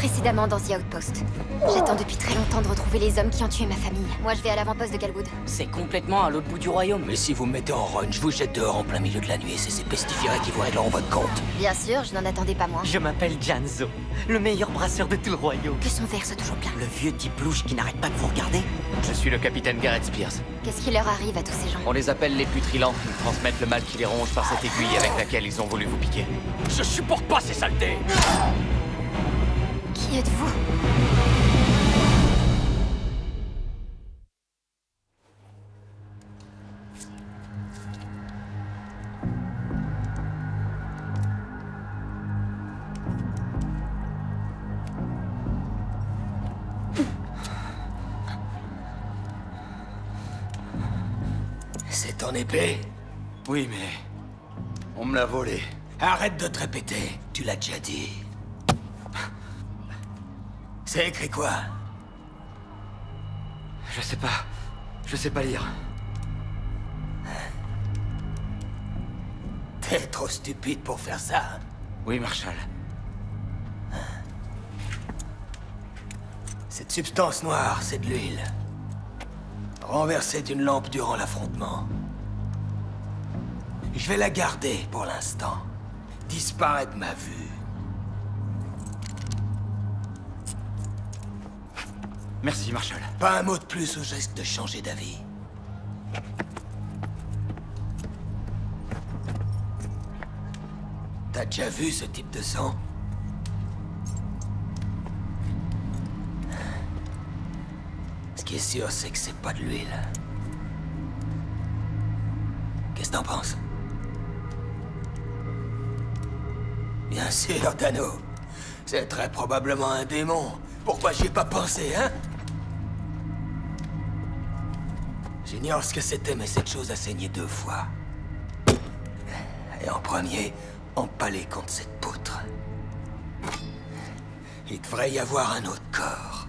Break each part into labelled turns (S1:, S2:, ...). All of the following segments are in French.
S1: Précédemment dans The Outpost. J'attends depuis très longtemps de retrouver les hommes qui ont tué ma famille. Moi, je vais à l'avant-poste de Galwood.
S2: C'est complètement à l'autre bout du royaume.
S3: Mais si vous me mettez en run, je vous jette dehors en plein milieu de la nuit et c'est ces pestiférés qui vous régleront votre compte.
S1: Bien sûr, je n'en attendais pas moins.
S2: Je m'appelle Janzo, le meilleur brasseur de tout le royaume.
S1: Que son verre soit toujours plein.
S2: Le vieux type louche qui n'arrête pas de vous regarder.
S4: Je suis le capitaine Garrett Spears.
S1: Qu'est-ce qui leur arrive à tous ces gens?
S4: On les appelle les putrilants. Ils transmettent le mal qui les ronge par cette aiguille avec laquelle ils ont voulu vous piquer.
S3: Je supporte pas ces saletés.
S1: Qui êtes-vous?
S3: C'est ton épée?
S5: Oui, mais... on me l'a volé.
S3: Arrête de te répéter, tu l'as déjà dit. C'est écrit quoi?
S5: Je sais pas. Je sais pas lire.
S3: T'es trop stupide pour faire ça.
S5: Oui, Marshall.
S3: Cette substance noire, c'est de l'huile. Renversée d'une lampe durant l'affrontement. Je vais la garder pour l'instant. Disparaît de ma vue.
S5: Merci, Marshall.
S3: Pas un mot de plus au geste de changer d'avis. T'as déjà vu ce type de sang? Ce qui est sûr, c'est que c'est pas de l'huile. Qu'est-ce que t'en penses? Bien sûr, Dano. C'est très probablement un démon. Pourquoi j'y ai pas pensé, hein? J'ignore ce que c'était, mais cette chose a saigné 2 fois. Et en premier, empalé contre cette poutre. Il devrait y avoir un autre corps.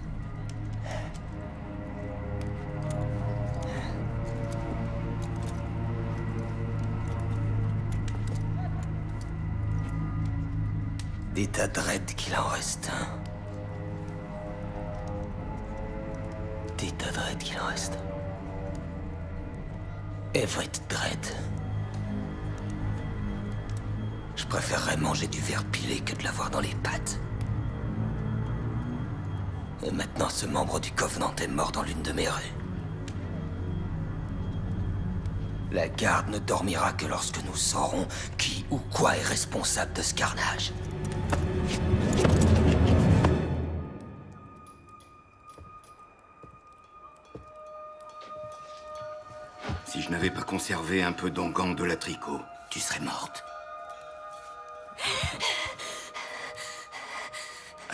S3: Dites à Dredd qu'il en reste un. Dites à Dredd qu'il en reste. Everett Dredd. Je préférerais manger du verre pilé que de l'avoir dans les pattes. Et maintenant, ce membre du Covenant est mort dans l'une de mes rues. La garde ne dormira que lorsque nous saurons qui ou quoi est responsable de ce carnage.
S6: Si je n'avais pas conservé un peu d'onguent de la tricot,
S3: Tu serais morte.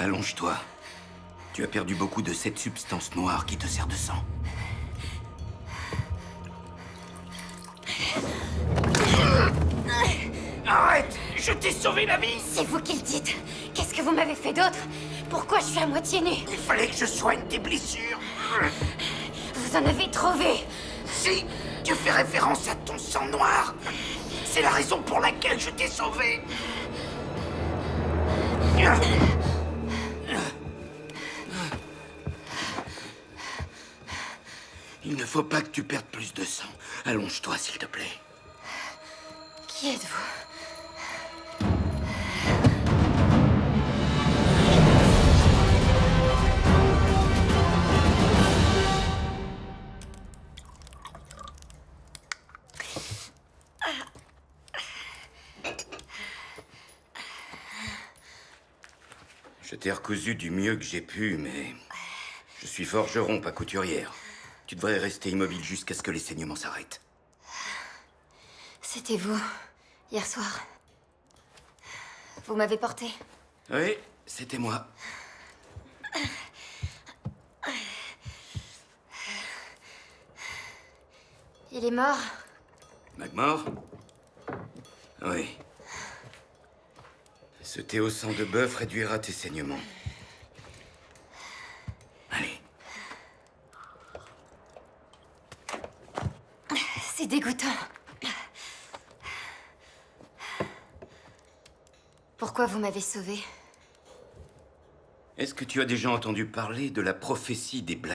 S6: allonge-toi. Tu as perdu beaucoup de cette substance noire qui te sert de sang.
S3: Arrête! Je t'ai sauvé la vie!
S1: C'est vous qui le dites. Qu'est-ce que vous m'avez fait d'autre? Pourquoi je suis à moitié nue?
S3: Il fallait que je soigne tes blessures.
S1: Vous en avez trouvé.
S3: Si tu fais référence à ton sang noir, c'est la raison pour laquelle je t'ai sauvé.
S6: Il ne faut pas que tu perdes plus de sang. Allonge-toi, s'il te plaît.
S1: Qui êtes-vous?
S6: Je t'ai recousu du mieux que j'ai pu, mais... je suis forgeron, pas couturière. Tu devrais rester immobile jusqu'à ce que les saignements s'arrêtent.
S1: C'était vous, hier soir. Vous m'avez porté.
S6: Oui, c'était moi.
S1: Il est mort.
S6: Magmore? Oui. Ce thé au sang de bœuf réduira tes saignements. Allez.
S1: C'est dégoûtant. Pourquoi vous m'avez sauvé?
S6: Est-ce que tu as déjà entendu parler de la prophétie des Black?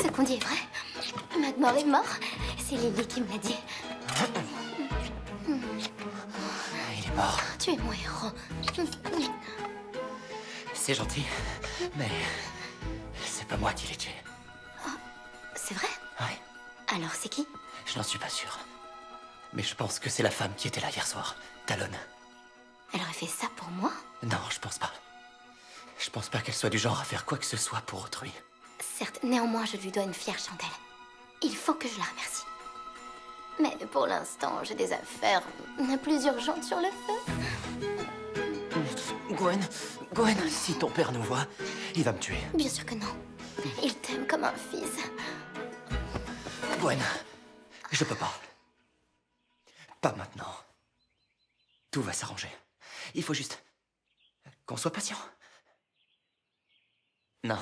S1: Ce qu'on dit est vrai. Magmore est mort. C'est Lily qui me l'a dit.
S4: Il est mort.
S1: Tu es mon héros.
S4: C'est gentil, mais c'est pas moi qui l'ai tué.
S1: C'est vrai?
S4: Ouais,
S1: Alors c'est qui?
S4: je n'en suis pas sûr. Mais je pense que c'est la femme qui était là hier soir, Talon.
S1: Elle aurait fait ça pour moi?
S4: Non, je pense pas. Je pense pas qu'elle soit du genre à faire quoi que ce soit pour autrui.
S1: Certes, néanmoins, je lui dois une fière chandelle. Il faut que je la remercie. Mais pour l'instant, j'ai des affaires plus urgentes sur le feu.
S4: Gwen, si ton père nous voit, il va me tuer.
S1: Bien sûr que non. Il t'aime comme un fils.
S4: Gwen, je peux pas. Pas maintenant. Tout va s'arranger. Il faut juste qu'on soit patient. Non.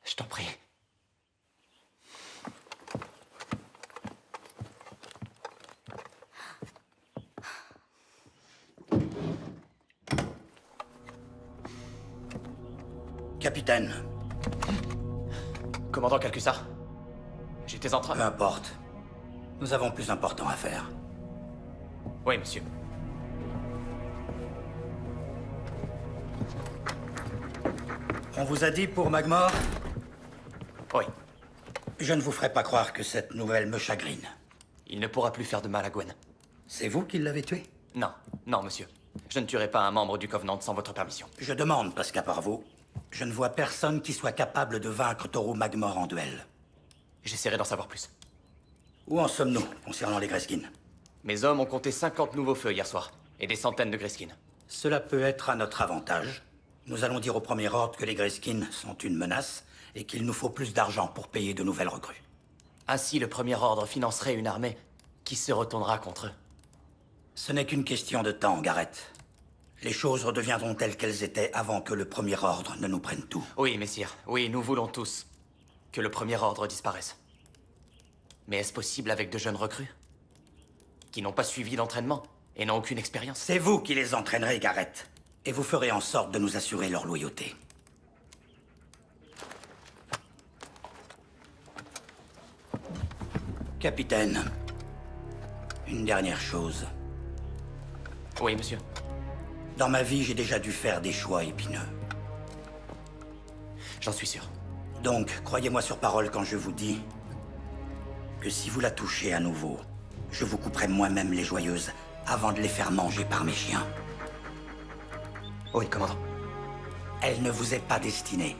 S4: Je t'en prie.
S7: Capitaine,
S4: Commandant Calcusa, j'étais en train...
S7: peu importe. Nous avons plus important à faire.
S4: Oui, monsieur.
S7: On vous a dit pour Magmore?
S4: Oui.
S7: Je ne vous ferai pas croire que cette nouvelle me chagrine.
S4: Il ne pourra plus faire de mal à Gwen.
S7: C'est vous qui l'avez tué?
S4: Non, non, monsieur. Je ne tuerai pas un membre du Covenant sans votre permission.
S7: Je demande parce qu'à part vous, je ne vois personne qui soit capable de vaincre Toru Magmore en duel.
S4: J'essaierai d'en savoir plus.
S7: Où en sommes-nous concernant les Greskins?
S4: Mes hommes ont compté 50 nouveaux feux hier soir, et des centaines de Greskins.
S7: Cela peut être à notre avantage. Nous allons dire au Premier Ordre que les Greskins sont une menace et qu'il nous faut plus d'argent pour payer de nouvelles recrues.
S4: Ainsi, le Premier Ordre financerait une armée qui se retournera contre eux.
S7: Ce n'est qu'une question de temps, Gareth. Les choses redeviendront telles qu'elles étaient avant que le Premier Ordre ne nous prenne tout.
S4: Oui, messire. Oui, nous voulons tous que le Premier Ordre disparaisse. Mais est-ce possible avec de jeunes recrues qui n'ont pas suivi d'entraînement et n'ont aucune expérience?
S7: C'est vous qui les entraînerez, Gareth. Et vous ferez en sorte de nous assurer leur loyauté. Capitaine, une dernière chose.
S4: Oui, monsieur.
S7: Dans ma vie, j'ai déjà dû faire des choix épineux.
S4: J'en suis sûr.
S7: Donc, croyez-moi sur parole quand je vous dis que si vous la touchez à nouveau, je vous couperai moi-même les joyeuses avant de les faire manger par mes chiens.
S4: Oui, commandant.
S7: Elle ne vous est pas destinée.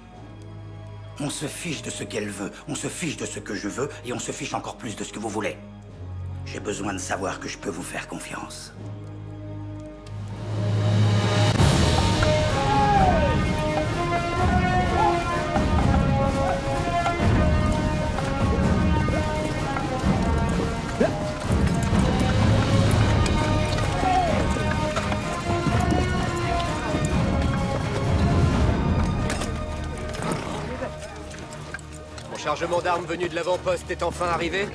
S7: On se fiche de ce qu'elle veut, on se fiche de ce que je veux, et on se fiche encore plus de ce que vous voulez. J'ai besoin de savoir que je peux vous faire confiance.
S8: Mon chargement d'armes venu de l'avant-poste est enfin arrivé?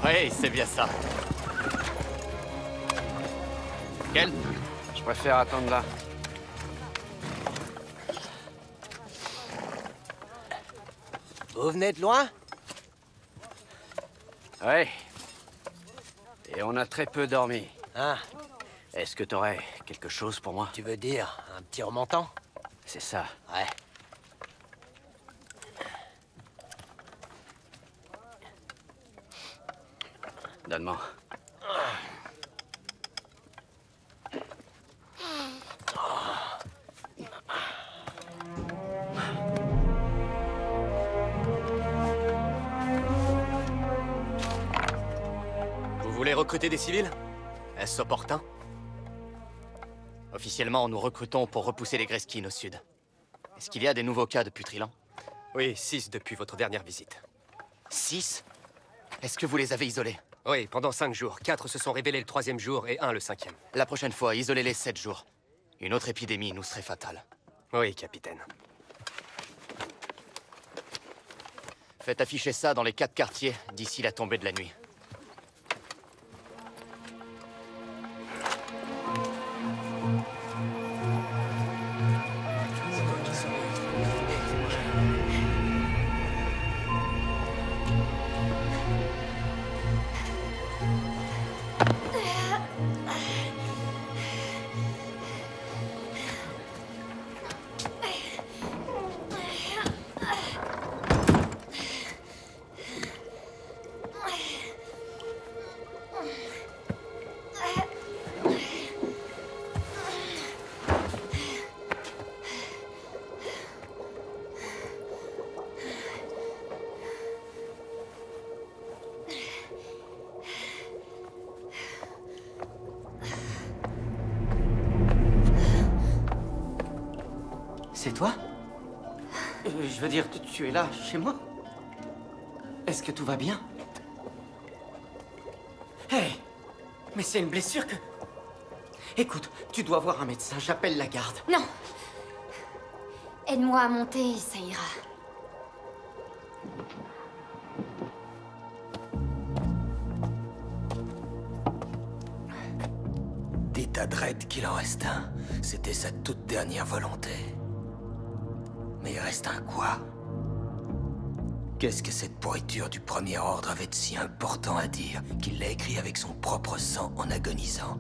S4: Oui, c'est bien ça. Quel?
S8: Je préfère attendre là. Vous venez de loin?
S9: Ouais. Et on a très peu dormi.
S8: Ah,
S9: Est-ce que t'aurais quelque chose pour moi?
S8: tu veux dire un petit remontant?
S9: C'est ça.
S8: Ouais.
S9: Donne-moi.
S4: Vous voulez recruter des civils? Est-ce opportun? Officiellement, nous recrutons pour repousser les Greskin au sud. Est-ce qu'il y a des nouveaux cas depuis Trilan?
S8: Oui, 6 depuis votre dernière visite.
S4: 6? Est-ce que vous les avez isolés?
S8: Oui, pendant 5 jours. 4 se sont révélés le 3e jour et 1 le 5e.
S4: La prochaine fois, isolez-les 7 jours. Une autre épidémie nous serait fatale.
S8: Oui, capitaine.
S4: Faites afficher ça dans les 4 quartiers d'ici la tombée de la nuit.
S2: C'est toi? Je veux dire, tu es là, chez moi? Est-ce que tout va bien? Hé! Mais c'est une blessure que... Écoute, tu dois voir un médecin, j'appelle la garde.
S1: Non. Aide-moi à monter, ça ira.
S3: Dites à Dredd qu'il en reste un. C'était sa toute dernière volonté. Mais il reste un quoi? Qu'est-ce que cette pourriture du Premier Ordre avait de si important à dire qu'il l'a écrit avec son propre sang en agonisant?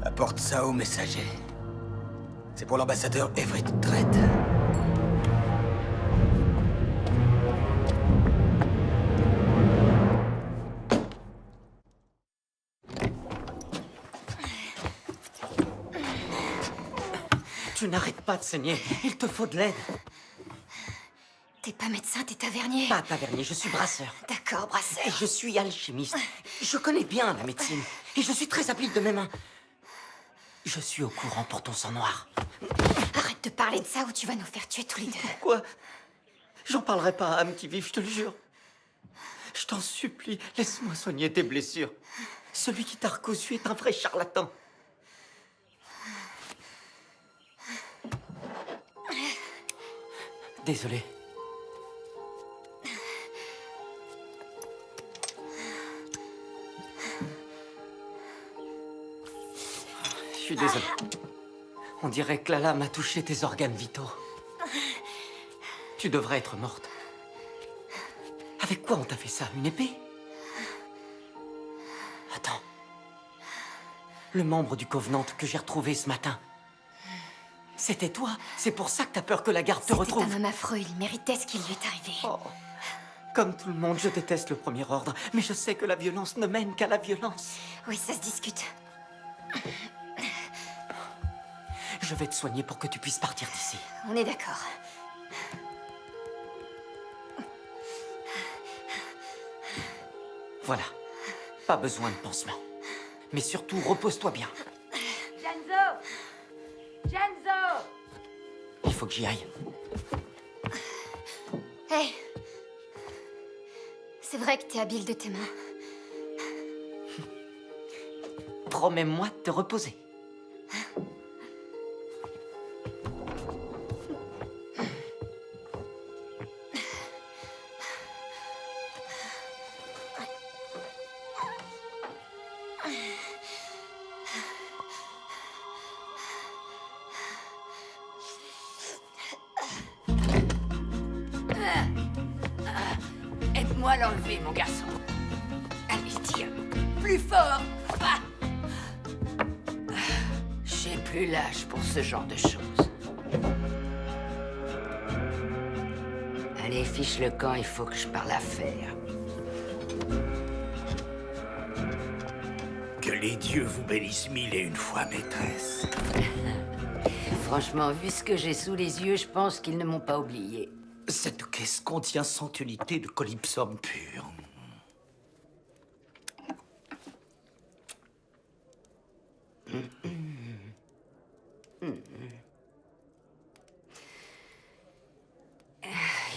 S3: Apporte ça au messager. C'est pour l'ambassadeur Everett Dredd.
S2: Tu n'arrêtes pas de saigner, il te faut de l'aide.
S1: T'es pas médecin, t'es tavernier.
S2: Pas tavernier, je suis brasseur.
S1: D'accord,
S2: Et
S1: brasseur.
S2: je suis alchimiste. Je connais bien la médecine. Et je suis très habile de mes mains. Je suis au courant pour ton sang noir.
S1: Arrête de parler de ça ou tu vas nous faire tuer tous les deux.
S2: Quoi? J'en parlerai pas à Amityville, je te le jure. Je t'en supplie, laisse-moi soigner tes blessures. Celui qui t'a recousu est un vrai charlatan. Désolé. suis désolé. On dirait que la lame a touché tes organes vitaux. Tu devrais être morte. Avec quoi on t'a fait ça? Une épée? Attends. Le membre du Covenant que j'ai retrouvé ce matin. C'était toi. C'est pour ça que t'as peur que la garde te retrouve.
S1: C'était un homme affreux, il méritait ce qui lui est arrivé.
S2: Oh. Comme tout le monde, je déteste le Premier Ordre. Mais je sais que la violence ne mène qu'à la violence.
S1: Oui, ça se discute.
S2: Je vais te soigner pour que tu puisses partir d'ici.
S1: On est d'accord.
S2: Voilà. Pas besoin de pansement. Mais surtout, repose-toi bien.
S10: Genzo! Genzo!
S2: Il faut que j'y aille.
S1: Hé! C'est vrai que t'es habile de tes mains.
S2: Promets-moi de te reposer.
S10: Aide-moi à l'enlever, mon garçon. Allez, tire. Plus fort. Ah. J'ai plus l'âge pour ce genre de choses. Allez, fiche le camp, il faut que je parle affaire.
S7: Que les dieux vous bénissent mille et une fois, maîtresse.
S10: Franchement, vu ce que j'ai sous les yeux, je pense qu'ils ne m'ont pas oublié.
S7: Cette caisse contient 100 unités de Calypsum pur.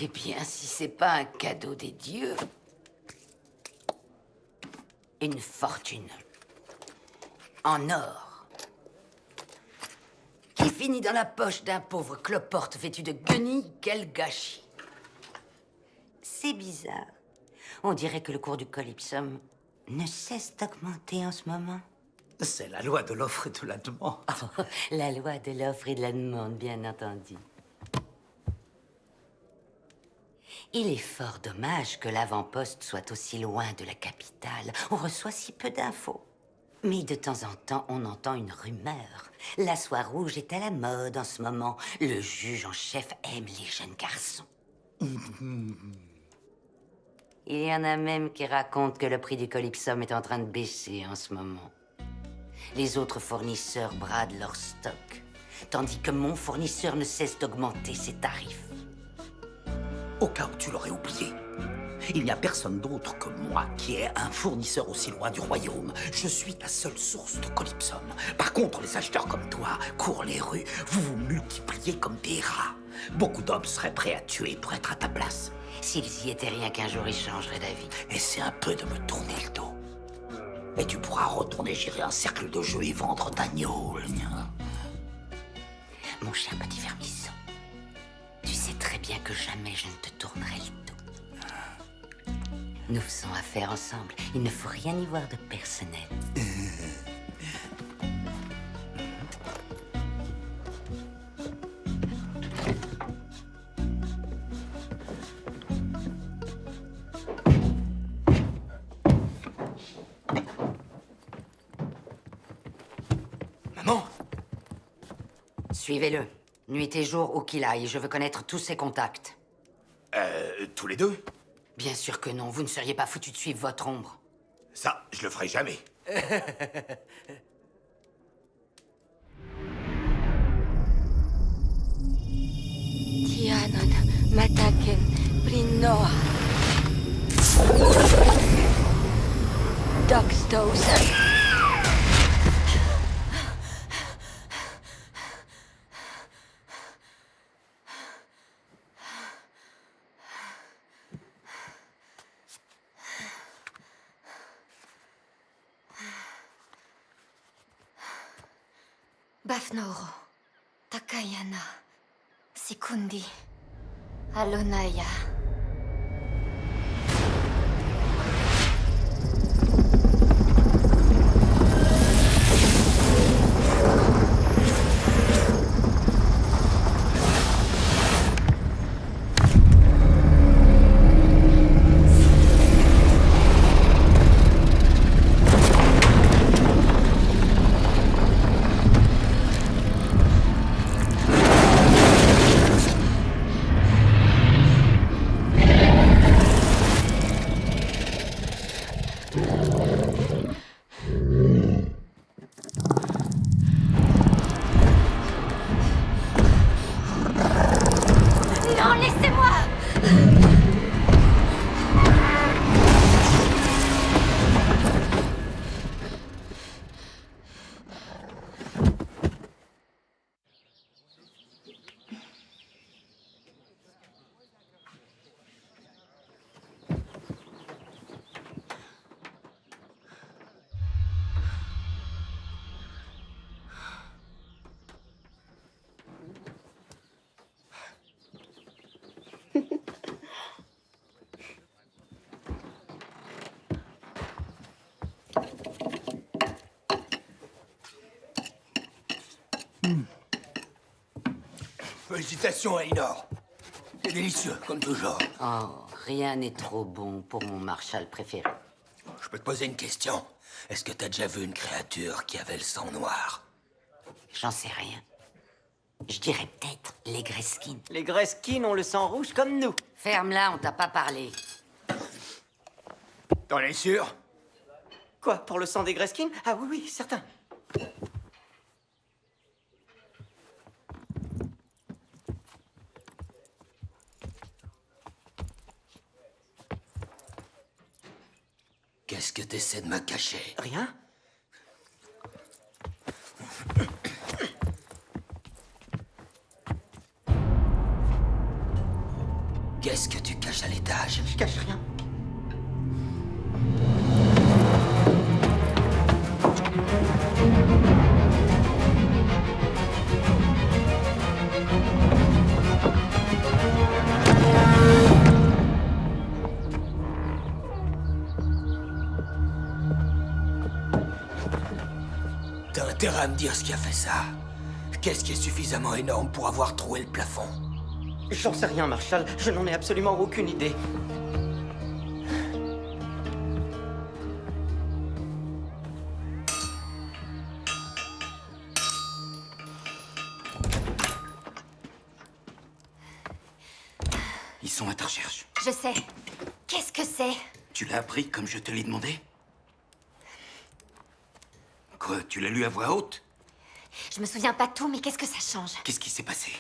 S10: Eh bien, si c'est pas un cadeau des dieux... Une fortune. En or. Qui finit dans la poche d'un pauvre cloporte vêtu de guenilles, quel gâchis.
S11: C'est bizarre. On dirait que le cours du Calypsum ne cesse d'augmenter en ce moment.
S7: C'est la loi de l'offre et de la demande.
S11: Oh, la loi de l'offre et de la demande, bien entendu. Il est fort dommage que l'avant-poste soit aussi loin de la capitale. On reçoit si peu d'infos. Mais de temps en temps, on entend une rumeur. La soie rouge est à la mode en ce moment. Le juge en chef aime les jeunes garçons. Il y en a même qui racontent que le prix du Calypsum est en train de baisser en ce moment. Les autres fournisseurs bradent leur stock, tandis que mon fournisseur ne cesse d'augmenter ses tarifs.
S7: Au cas où tu l'aurais oublié, il n'y a personne d'autre que moi qui ait un fournisseur aussi loin du royaume. Je suis la seule source de Calypsum. Par contre, les acheteurs comme toi courent les rues. Vous vous multipliez comme des rats. Beaucoup d'hommes seraient prêts à tuer pour être à ta place.
S11: S'ils y étaient, rien qu'un jour ils changeraient d'avis.
S7: Essaie un peu de me tourner le dos. Et tu pourras retourner gérer un cercle de jeu et vendre ta gnôle.
S11: Mon cher petit vermisseau, tu sais très bien que jamais je ne te tournerai le dos. Nous faisons affaire ensemble. Il ne faut rien y voir de personnel.
S7: Maman!
S10: Suivez-le. Nuit et jour, où qu'il aille. Je veux connaître tous ses contacts.
S3: Tous les deux?
S10: Bien sûr que non. Vous ne seriez pas foutu de suivre votre ombre.
S3: Ça, je le ferai jamais.
S10: Tianon, Mataken, Brinoa. Dogstos.
S1: Bafnaoro, Takayana, Sikundi, Alonaya.
S3: Félicitations, Elinor. C'est délicieux, comme toujours.
S11: Oh, rien n'est trop bon pour mon Marshall préféré.
S3: Je peux te poser une question. Est-ce que t'as déjà vu une créature qui avait le sang noir?
S11: J'en sais rien. Je dirais peut-être les Greskins.
S2: Les Greskins ont le sang rouge comme nous.
S11: Ferme-la, on t'a pas parlé.
S3: T'en es sûr?
S2: Quoi, pour le sang des Greskins? Ah oui, oui, certain.
S3: Qu'est-ce que t'essaies de me cacher?
S2: Rien?
S3: Qu'est-ce que tu caches à l'étage?
S2: Je cache rien.
S3: T'as intérêt à me dire ce qui a fait ça. Qu'est-ce qui est suffisamment énorme pour avoir troué le plafond?
S2: J'en sais rien, Marshall. Je n'en ai absolument aucune idée.
S6: Ils sont à ta recherche.
S1: Je sais. Qu'est-ce que c'est?
S6: Tu l'as appris comme je te l'ai demandé? Quoi, tu l'as lu à voix haute?
S1: Je me souviens pas de tout, mais qu'est-ce que ça change?
S6: Qu'est-ce qui s'est passé?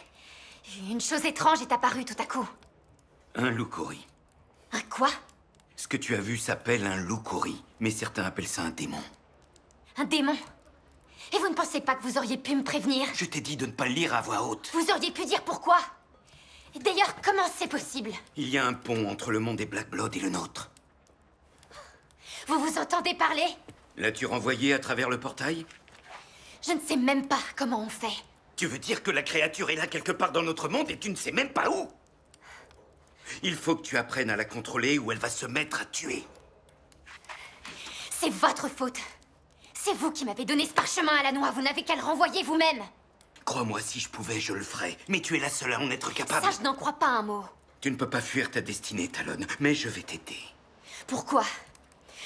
S1: Une chose étrange est apparue tout à coup.
S6: Un loup-courri.
S1: Un quoi?
S6: Ce que tu as vu s'appelle un loup-courri, mais certains appellent ça un démon.
S1: Un démon? Et vous ne pensez pas que vous auriez pu me prévenir?
S6: Je t'ai dit de ne pas le lire à voix haute.
S1: Vous auriez pu dire pourquoi? Et d'ailleurs, comment c'est possible?
S6: Il y a un pont entre le monde des Black Blood et le nôtre.
S1: Vous vous entendez parler?
S6: L'as-tu renvoyé à travers le portail?
S1: Je ne sais même pas comment on fait.
S6: Tu veux dire que la créature est là quelque part dans notre monde et tu ne sais même pas où? Il faut que tu apprennes à la contrôler ou elle va se mettre à tuer.
S1: C'est votre faute. C'est vous qui m'avez donné ce parchemin à la noix. Vous n'avez qu'à le renvoyer vous-même.
S6: Crois-moi, si je pouvais, je le ferais. Mais tu es la seule à en être capable.
S1: Ça, je n'en crois pas un mot.
S6: Tu ne peux pas fuir ta destinée, Talon, mais je vais t'aider.
S1: Pourquoi?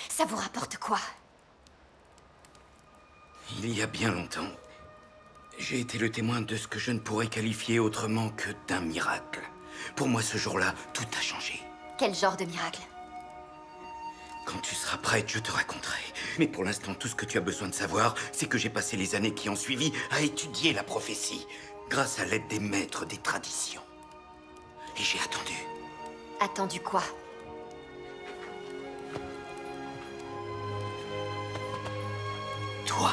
S1: Ça vous rapporte quoi?
S6: Il y a bien longtemps, j'ai été le témoin de ce que je ne pourrais qualifier autrement que d'un miracle. Pour moi, ce jour-là, tout a changé.
S1: Quel genre de miracle?
S6: Quand tu seras prête, je te raconterai. Mais pour l'instant, tout ce que tu as besoin de savoir, c'est que j'ai passé les années qui ont suivi à étudier la prophétie, grâce à l'aide des maîtres des traditions. Et j'ai attendu.
S1: Attendu quoi?
S6: Toi.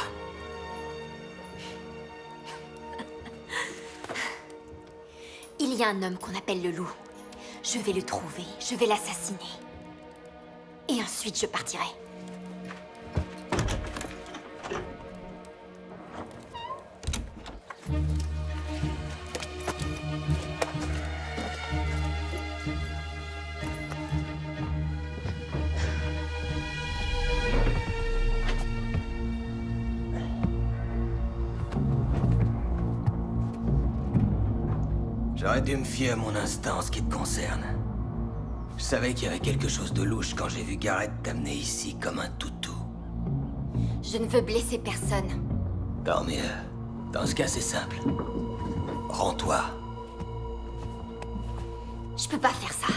S1: Il y a un homme qu'on appelle le loup. Je vais le trouver, je vais l'assassiner. Et ensuite, je partirai.
S3: J'aurais dû me fier à mon instinct en ce qui te concerne. Je savais qu'il y avait quelque chose de louche quand j'ai vu Garrett t'amener ici comme un toutou.
S1: Je ne veux blesser personne.
S3: Tant mieux. Dans ce cas, c'est simple. Rends-toi.
S1: Je peux pas faire ça.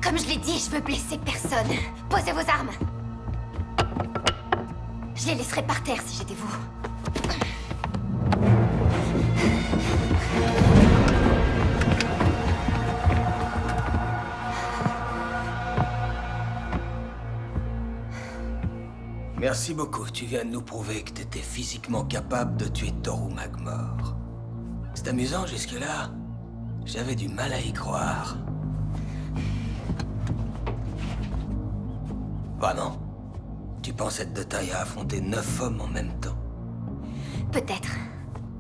S1: Comme je l'ai dit, je veux blesser personne. Posez vos armes. Je les laisserais par terre si j'étais vous.
S3: Merci beaucoup. Tu viens de nous prouver que t'étais physiquement capable de tuer Toru Magmor. C'est amusant jusque-là. J'avais du mal à y croire. Vraiment? Tu penses être de taille à affronter 9 hommes en même temps?
S1: Peut-être.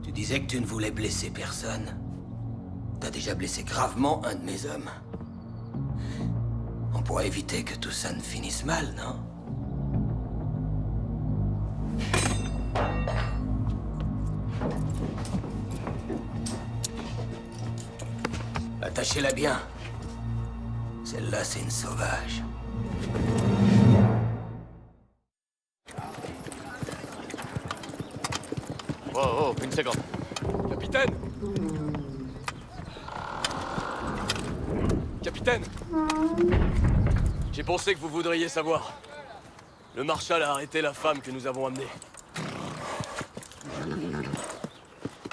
S3: Tu disais que tu ne voulais blesser personne. T'as déjà blessé gravement un de mes hommes. On pourrait éviter que tout ça ne finisse mal, non? Attachez-la bien. Celle-là, c'est une sauvage.
S8: Oh, une seconde. Capitaine! Capitaine! J'ai pensé que vous voudriez savoir. Le Marshal a arrêté la femme que nous avons amenée.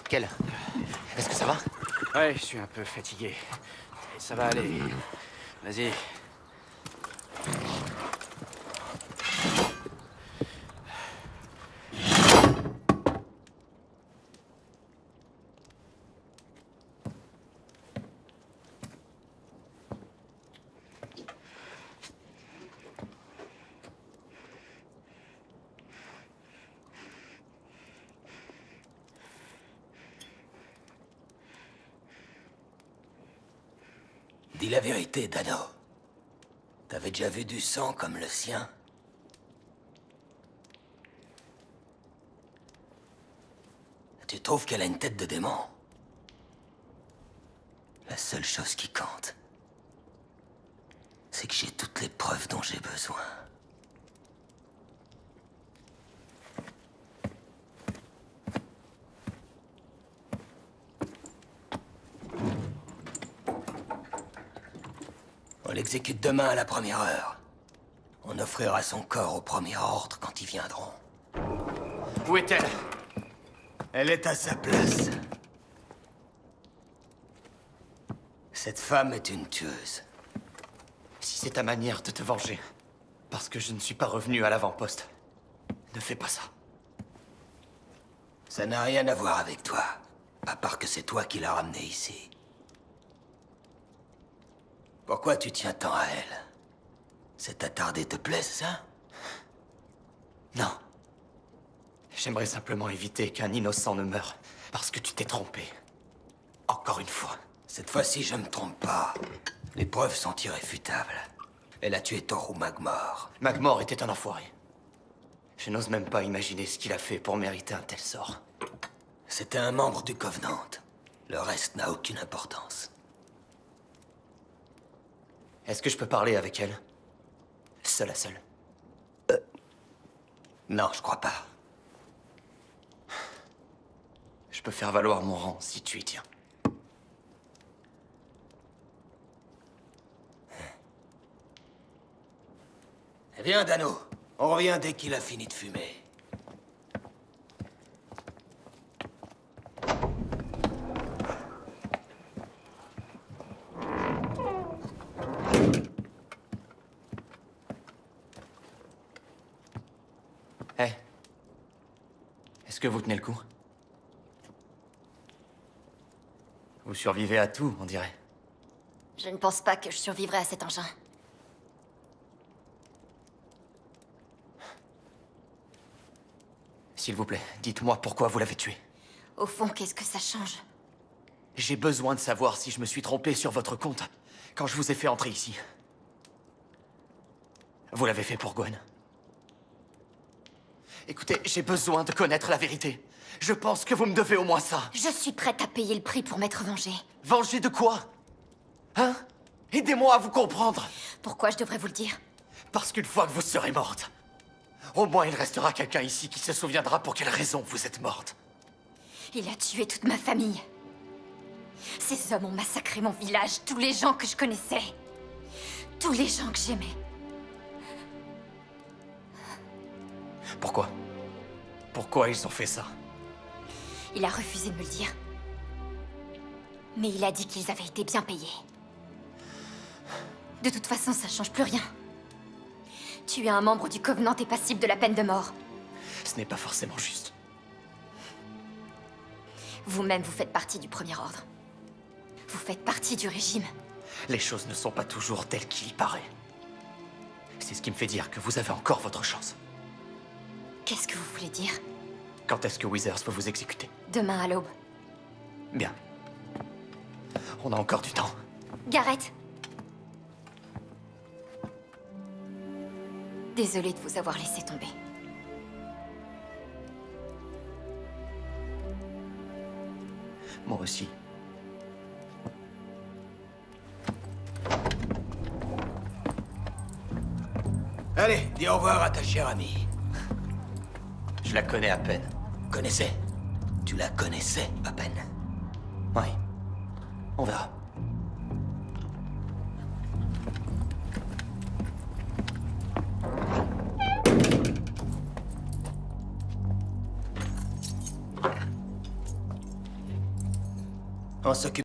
S4: Quelle? Est-ce que ça va?
S9: Ouais, je suis un peu fatigué. Ça va aller. Vas-y.
S3: Dis la vérité, Dano. T'avais déjà vu du sang comme le sien? Tu trouves qu'elle a une tête de démon? La seule chose qui compte, c'est que j'ai toutes les preuves dont j'ai besoin. On l'exécute demain à la première heure. On offrira son corps au premier ordre quand ils viendront.
S4: Où est-elle?
S3: Elle est à sa place. Cette femme est une tueuse.
S4: Si c'est ta manière de te venger, parce que je ne suis pas revenu à l'avant-poste, ne fais pas ça.
S3: Ça n'a rien à voir avec toi, à part que c'est toi qui l'as ramenée ici. Pourquoi tu tiens tant à elle? Cet attardé te plaît, ça?
S4: Non. J'aimerais simplement éviter qu'un innocent ne meure, parce que tu t'es trompé. Encore une fois.
S3: Cette fois-ci, je me trompe pas. Les preuves sont irréfutables. Elle a tué Toru Magmor.
S4: Magmor était un enfoiré. Je n'ose même pas imaginer ce qu'il a fait pour mériter un tel sort.
S3: C'était un membre du Covenant. Le reste n'a aucune importance.
S4: Est-ce que je peux parler avec elle? Seul à seul.
S3: Non, je crois pas.
S4: Je peux faire valoir mon rang si tu y tiens.
S3: Viens, Dano. On revient dès qu'il a fini de fumer.
S4: Hé. Est-ce que vous tenez le coup? Vous survivez à tout, on dirait.
S1: Je ne pense pas que je survivrai à cet engin.
S4: S'il vous plaît, dites-moi pourquoi vous l'avez tué.
S1: Au fond, qu'est-ce que ça change?
S4: J'ai besoin de savoir si je me suis trompé sur votre compte quand je vous ai fait entrer ici. Vous l'avez fait pour Gwen. Écoutez, j'ai besoin de connaître la vérité. Je pense que vous me devez au moins ça.
S1: Je suis prête à payer le prix pour m'être vengée.
S4: Venger de quoi? Hein? Aidez-moi à vous comprendre.
S1: Pourquoi je devrais vous le dire?
S4: Parce qu'une fois que vous serez morte, au moins il restera quelqu'un ici qui se souviendra pour quelle raison vous êtes morte.
S1: Il a tué toute ma famille. Ces hommes ont massacré mon village, tous les gens que je connaissais. Tous les gens que j'aimais.
S4: Pourquoi? Pourquoi ils ont fait ça?
S1: Il a refusé de me le dire. Mais il a dit qu'ils avaient été bien payés. De toute façon, ça change plus rien.
S12: Tuer un membre du Covenant est passible de la peine de mort.
S4: Ce n'est pas forcément juste.
S12: Vous-même, vous faites partie du Premier Ordre. Vous faites partie du régime.
S4: Les choses ne sont pas toujours telles qu'il y paraît. C'est ce qui me fait dire que vous avez encore votre chance.
S12: Qu'est-ce que vous voulez dire?
S4: Quand est-ce que Withers peut vous exécuter?
S12: Demain à l'aube.
S4: Bien. On a encore du temps.
S12: Gareth! Désolée de vous avoir laissé tomber.
S4: Moi aussi.
S3: Allez, dis au revoir à ta chère amie.
S4: Je la connais à peine.
S3: Connaissais? Tu la connaissais à peine?
S4: Oui. On verra.
S3: On s'occupe.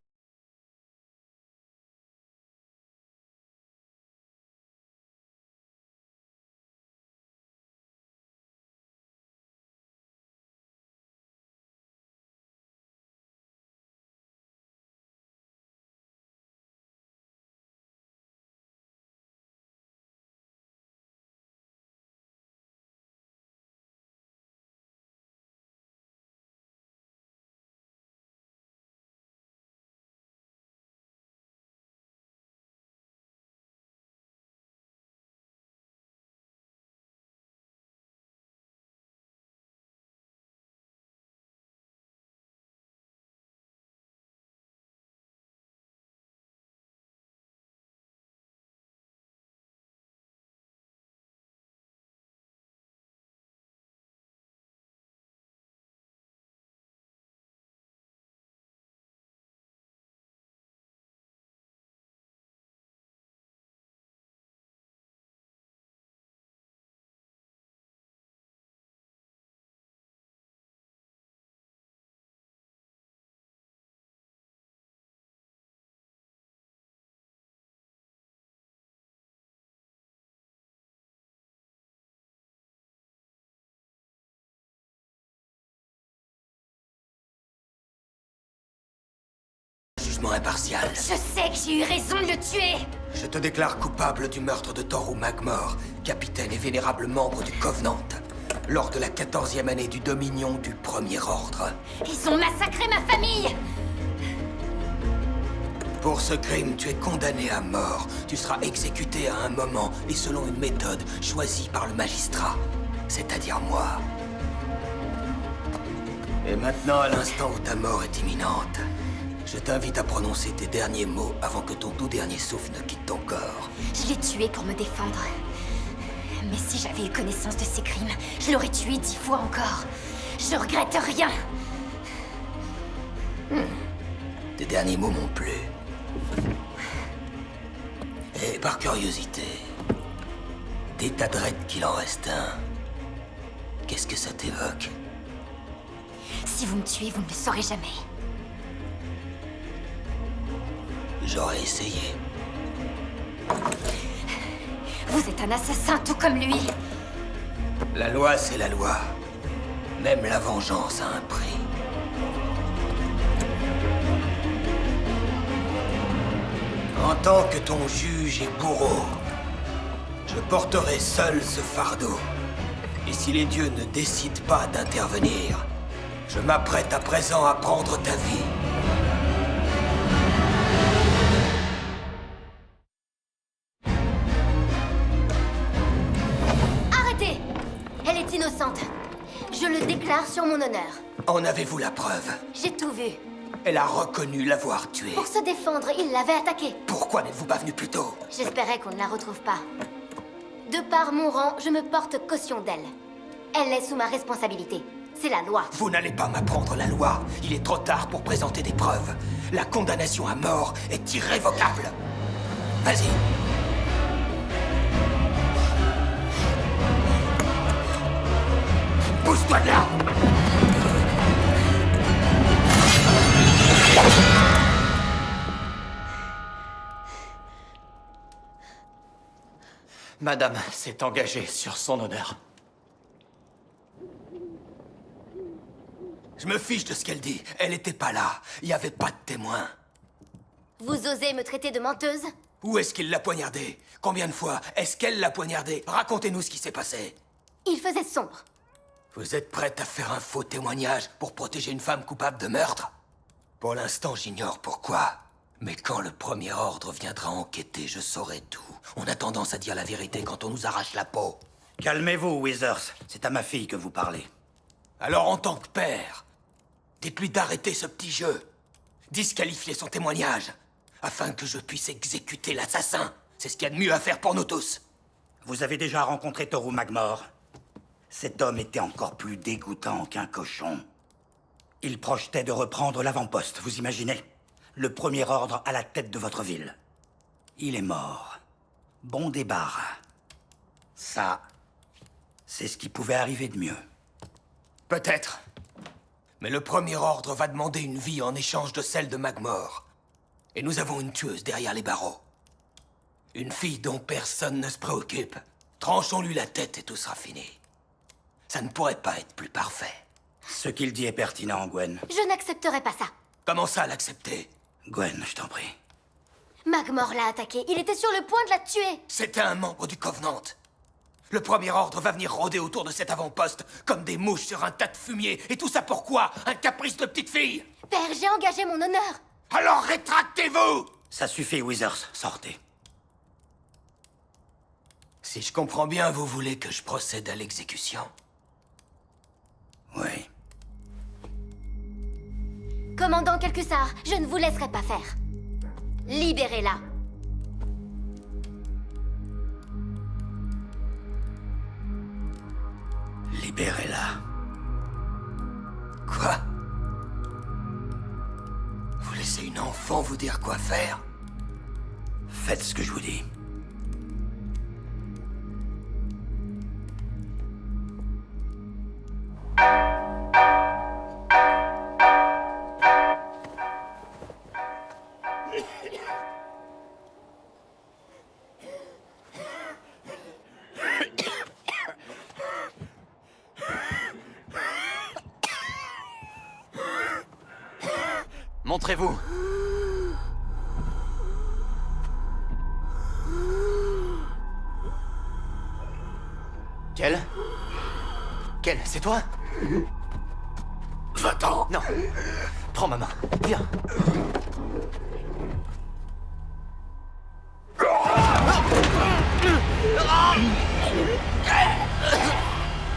S3: Jugement impartial.
S12: Je sais que j'ai eu raison de le tuer!
S3: Je te déclare coupable du meurtre de Toru Magmore, capitaine et vénérable membre du Covenant, lors de la 14e année du Dominion du Premier Ordre.
S12: Ils ont massacré ma famille!
S3: Pour ce crime, tu es condamné à mort. Tu seras exécuté à un moment et selon une méthode choisie par le magistrat, c'est-à-dire moi. Et maintenant, à l'instant où ta mort est imminente, je t'invite à prononcer tes derniers mots avant que ton tout dernier souffle ne quitte ton corps.
S12: Je l'ai tué pour me défendre. Mais si j'avais eu connaissance de ces crimes, je l'aurais tué 10 fois encore. Je regrette rien.
S3: Tes derniers mots m'ont plu. Et par curiosité, d'état de raid qu'il en reste un, qu'est-ce que ça t'évoque?
S12: Si vous me tuez, vous ne le saurez jamais.
S3: J'aurais essayé.
S12: Vous êtes un assassin tout comme lui.
S3: La loi, c'est la loi. Même la vengeance a un prix. En tant que ton juge et bourreau, je porterai seul ce fardeau. Et si les dieux ne décident pas d'intervenir, je m'apprête à présent à prendre ta vie.
S1: Arrêtez! Elle est innocente. Je le déclare sur mon honneur.
S3: En avez-vous la preuve?
S1: J'ai tout vu.
S3: Elle a reconnu l'avoir tué.
S1: Pour se défendre, il l'avait attaquée.
S3: Pourquoi n'êtes-vous pas venu plus tôt?
S1: J'espérais qu'on ne la retrouve pas. De par mon rang, je me porte caution d'elle. Elle est sous ma responsabilité. C'est la loi.
S3: Vous n'allez pas m'apprendre la loi. Il est trop tard pour présenter des preuves. La condamnation à mort est irrévocable. Vas-y. Pousse-toi de là!
S4: Madame s'est engagée sur son honneur.
S3: Je me fiche de ce qu'elle dit. Elle n'était pas là. Il n'y avait pas de témoin.
S1: Vous osez me traiter de menteuse?
S3: Où est-ce qu'il l'a poignardée? Combien de fois est-ce qu'elle l'a poignardée? Racontez-nous ce qui s'est passé.
S1: Il faisait sombre.
S3: Vous êtes prête à faire un faux témoignage pour protéger une femme coupable de meurtre? Pour l'instant, j'ignore pourquoi. Mais quand le premier ordre viendra enquêter, je saurai tout. On a tendance à dire la vérité quand on nous arrache la peau.
S7: Calmez-vous, Withers. C'est à ma fille que vous parlez.
S3: Alors, en tant que père, dites-lui d'arrêter ce petit jeu. Disqualifier son témoignage, afin que je puisse exécuter l'assassin. C'est ce qu'il y a de mieux à faire pour nous tous.
S7: Vous avez déjà rencontré Toru Magmore? Cet homme était encore plus dégoûtant qu'un cochon. Il projetait de reprendre l'avant-poste, vous imaginez? Le premier ordre à la tête de votre ville. Il est mort. Bon débarras. Ça, c'est ce qui pouvait arriver de mieux.
S3: Peut-être. Mais le premier ordre va demander une vie en échange de celle de Magmore. Et nous avons une tueuse derrière les barreaux. Une fille dont personne ne se préoccupe. Tranchons-lui la tête et tout sera fini. Ça ne pourrait pas être plus parfait.
S7: Ce qu'il dit est pertinent, Gwen.
S1: Je n'accepterai pas ça.
S3: Comment ça, l'accepter?
S7: Gwen, je t'en prie.
S1: Magmore l'a attaqué. Il était sur le point de la tuer.
S3: C'était un membre du Covenant. Le premier ordre va venir rôder autour de cet avant-poste comme des mouches sur un tas de fumier. Et tout ça pourquoi? Un caprice de petite fille?
S1: Père, j'ai engagé mon honneur.
S3: Alors rétractez-vous!
S7: Ça suffit, Withers. Sortez.
S3: Si je comprends bien, vous voulez que je procède à l'exécution?
S7: Oui.
S1: Commandant Kelkussar, je ne vous laisserai pas faire. Libérez-la.
S7: Libérez-la.
S3: Quoi? Vous laissez une enfant vous dire quoi faire?
S7: Faites ce que je vous dis.
S4: Montrez-vous. Quel? Quel? C'est toi?
S3: Va-t'en!
S4: Non. Prends ma main. Viens.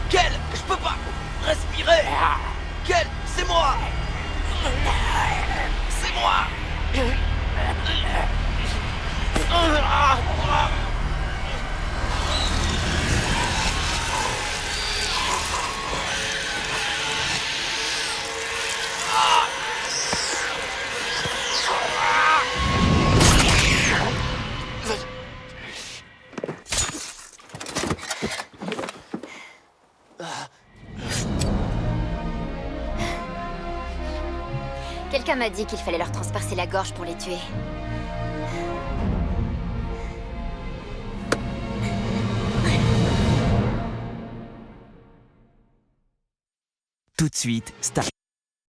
S2: Quel? Je peux pas respirer. Quel? C'est moi. C'est moi.
S12: Quelqu'un m'a dit qu'il fallait leur transpercer la gorge pour les tuer.
S13: Tout de suite, Star.